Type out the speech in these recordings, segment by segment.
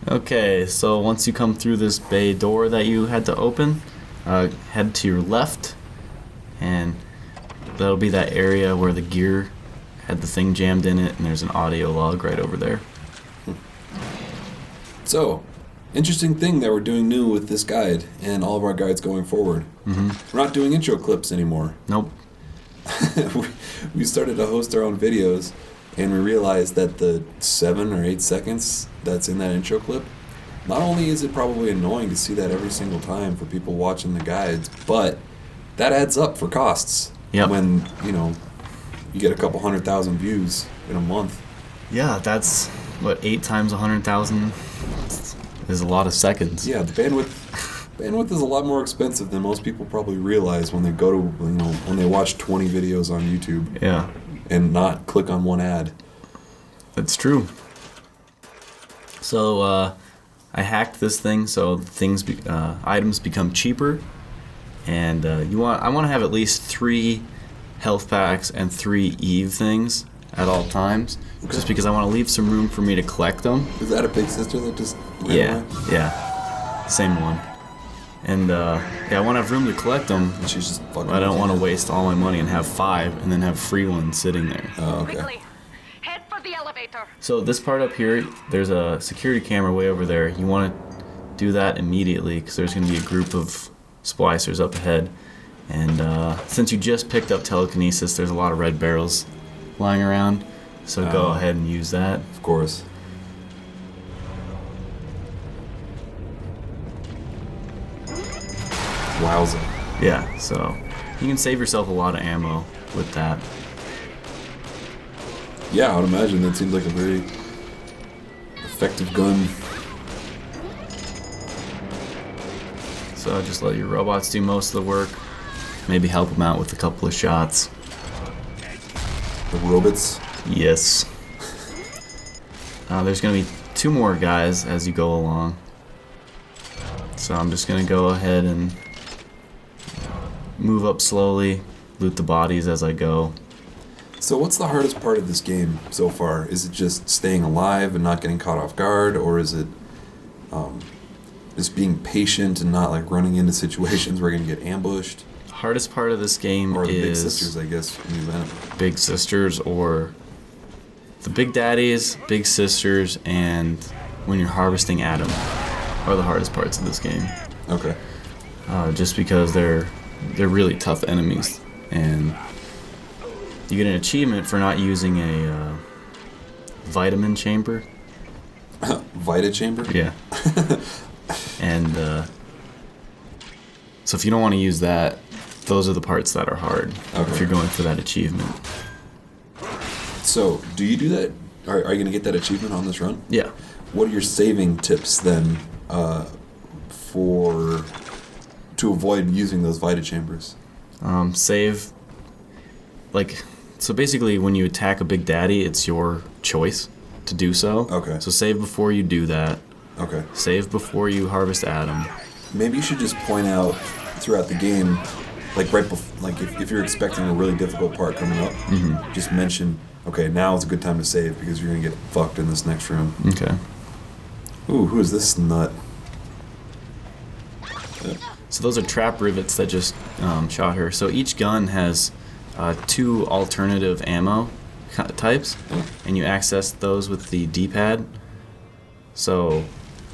Okay, so once you come through this bay door that you had to open, head to your left, and that'll be that area where the gear had the thing jammed in it, and there's an audio log right over there. So, interesting thing that we're doing new with this guide and all of our guides going forward. Mm-hmm. We're not doing intro clips anymore. Nope. We started to host our own videos, and we realized that the 7 or 8 seconds that's in that intro clip, not only is it probably annoying to see that every single time for people watching the guides, but that adds up for costs. Yep. When, you get a couple 100,000 views in a month. Yeah, that's, 8 times 100,000 is a lot of seconds. Yeah, the bandwidth is a lot more expensive than most people probably realize when they go to, when they watch 20 videos on YouTube. Yeah. And not click on one ad. That's true. So, I hacked this thing so items become cheaper, and I want to have at least 3 health packs and 3 Eve things at all times, just because I want to leave some room for me to collect them. Is that a big sister that just ran away? Yeah, same one. And I want to have room to collect them. And she's just fucking. I don't want to waste all my money and have 5 and then have free ones sitting there. Oh, okay. Quickly, head for the elevator. So this part up here, there's a security camera way over there. You want to do that immediately because there's going to be a group of splicers up ahead. And since you just picked up telekinesis, there's a lot of red barrels lying around. So go ahead and use that. Of course. Wowza. Yeah, so you can save yourself a lot of ammo with that. Yeah, I would imagine that seems like a very effective gun. So just let your robots do most of the work. Maybe help them out with a couple of shots. The Rivits? Yes. There's going to be 2 more guys as you go along. So I'm just going to go ahead and move up slowly, loot the bodies as I go. So what's the hardest part of this game so far? Is it just staying alive and not getting caught off guard, or is it just being patient and not like running into situations where you're going to get ambushed? The hardest part of this game or the is Big Sisters, I guess, in the event. Big Sisters, or the Big Daddies, Big Sisters, and when you're harvesting Adam are the hardest parts of this game. Okay. Just because they're really tough enemies, and you get an achievement for not using a vitamin chamber. Vita chamber? Yeah. And so if you don't want to use that, those are the parts that are hard. Okay. If you're going for that achievement. So, do you do that? Are you going to get that achievement on this run? Yeah. What are your saving tips then to avoid using those Vita chambers? Save, so basically when you attack a Big Daddy, it's your choice to do so. Okay. So save before you do that. Okay. Save before you harvest Adam. Maybe you should just point out throughout the game, like right before, like if you're expecting a really difficult part coming up, just mention, okay, now is a good time to save because you're going to get fucked in this next room. Okay. Ooh, who is this nut? So those are trap rivets that just shot her. So each gun has 2 alternative ammo types, and you access those with the D-pad. So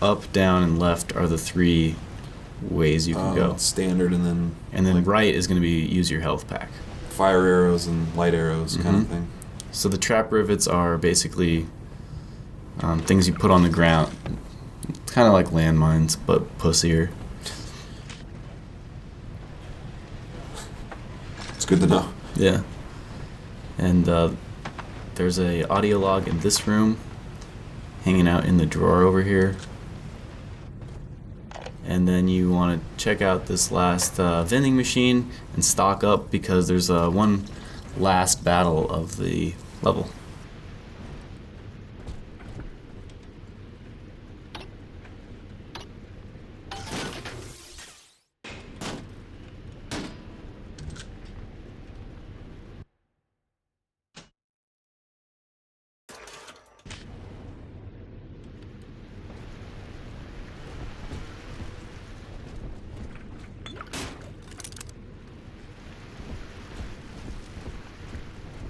up, down, and left are the 3 ways you can go. Standard and then like, right is going to be use your health pack. Fire arrows and light arrows kind of thing. So the trap rivets are basically things you put on the ground. It's kind of like landmines, but pussier. It's good to know. Yeah. And there's a audio log in this room, hanging out in the drawer over here. And then you want to check out this last vending machine and stock up because there's one last battle of the level.